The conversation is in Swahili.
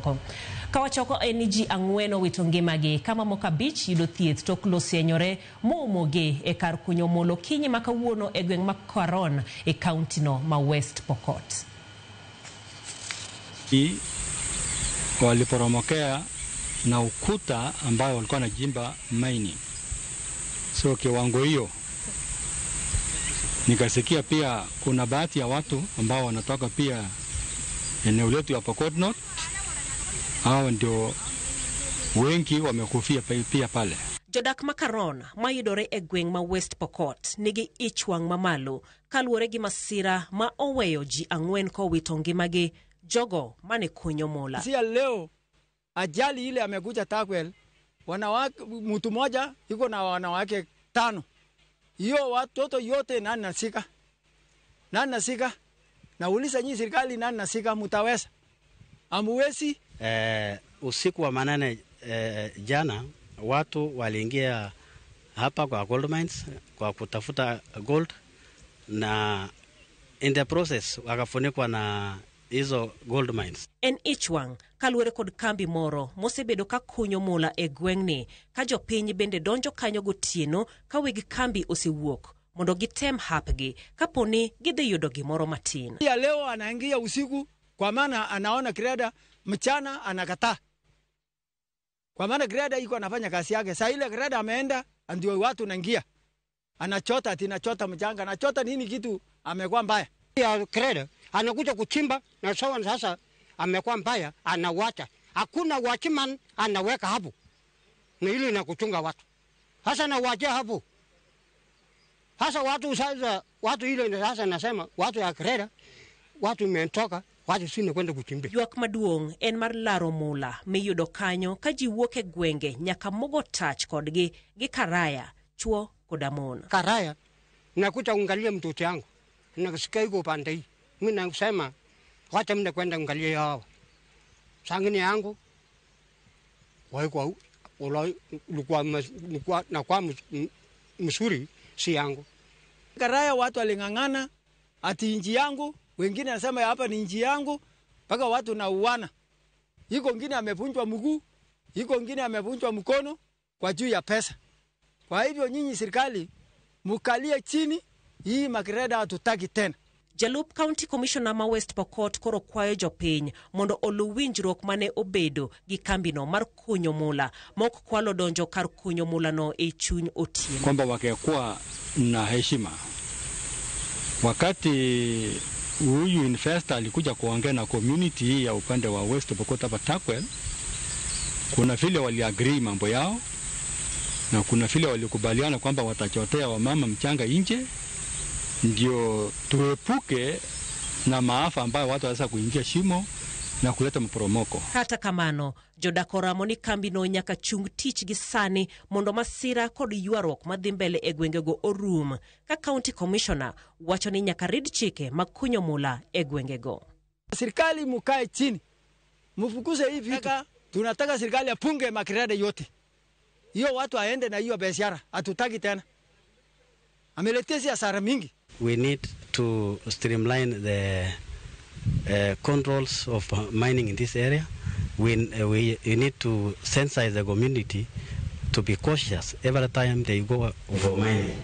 mamoko. Kawachoko NG ang'weno wito ngimagi kama mokabich yudo thieth tok losienyore momoge e kar kunyo molo kinyi makawuono e gweng' ma Karon e kaunti no ma West Pokot. Waliporomokea na ukuta ambayo walikuwa na jimba mining. So kiwango hiyo nikasikia pia kuna baadhi ya watu ambao wanatoka pia eneo letu ya Pokot North. Hao ndio wengi wamekufia pia pale. Jodak Makaron mayudore e gweng' ma West Pokot nigi ichwang' mamalo kaluwore gi masira ma oweyo ji ang'wen kowito ngimagi jogo mane kunyo mola. Sia leo ajali ile amekuja Takwel, wanawake mtu moja yuko na wanawake 5. Hiyo watoto yote nani nasika? Nani nasika? Nauliza nyinyi serikali nani nasika, mtaweza? Amuwezi? Usiku wa manane jana watu waliingia hapa kwa gold mines kwa kutafuta gold, na in the process wakafunikwa na hizo gold mines. En ichwang' kaluwore kod kambi moro mosebedo ka kunyo mola e gweng'ni ka jopiny bende donjo kanyo gotieno ka weg kambi osewuok mondo gitem hapgi kaponi gidhi yudo gimoro matin. Ya leo anaingia usiku kwa maana anaona greda, mchana anakataa. Kwa maana greda iko anafanya kazi yake. Sasa ile greda ameenda ndio watu naingia. Anachota atinachota mchanga, anachota nini kitu amekuwa mbaya. Ya greda anakuja kuchimba na sawa, sasa amekuwa mbaya, anawacha. Hakuna watchman anaweka hapo. Na ile na kuchunga watu. Sasa na waje hapo. Sasa watu sasa watu ile sasa nasema watu ya greda watu mentoka watu sine kwenda kuchimbia. Yuak maduong' en mar laro mula miyudo kanyo ka ji wuok e gwenge nyaka mogo touch kodgi gi Karaya, chuo koda mon. Karaya nakuja kuangalia mtoto yangu. Nakasikia yuko pande hii. Mimi nasema wacha mimi kwenda kuangalia hao. Sangini yangu waikwa ulikuwa na kwa msuri si yangu. Karaya watu walingangana ati inji yangu, wengine nasema hapa ni inji yangu, mpaka watu na uwana. Yuko wengine amevunjwa mguu, yuko wengine amevunjwa mkono kwa juu ya pesa. Kwa hivyo nyinyi serikali mukalie chini, hii magreda hatutaki tena. Jalup County Commissioner ma West Pokot koro kwayo jopiny mondo olu winjruok mane obedo gi kambino mar kunyo mula mok kwalo donjo kar kunyo mula no e chuny otieno. Kwamba wakekuwa na heshima. Wakati huyu investor alikuja kuongea na community hii ya upande wa West Pokot hapa Takwel, kuna vile waliagree mambo yao na kuna vile walikubaliana kwamba watachotea wamama mchanga nje ndio tuepuke na maafa ambayo watu wanaweza kuingia shimo na kuleta mporomoko. Kata kamano, jodakora moni kambino nyaka chung tich gi sani mondo masira kod yuarok madhi mbele e gwengego orum, ka County Commissioner wacho ni nyaka rid chike makunyo mula e gwengego. Serikali mukae chini, mufukuze hii vitu. Tunataka serikali apunge magreda yote. Hiyo watu aende na hiyo biashara, hatutaki tena. Ameletea hasara mingi. We need to streamline the controls of mining in this area. We need to sensitize the community to be cautious every time they go for mining.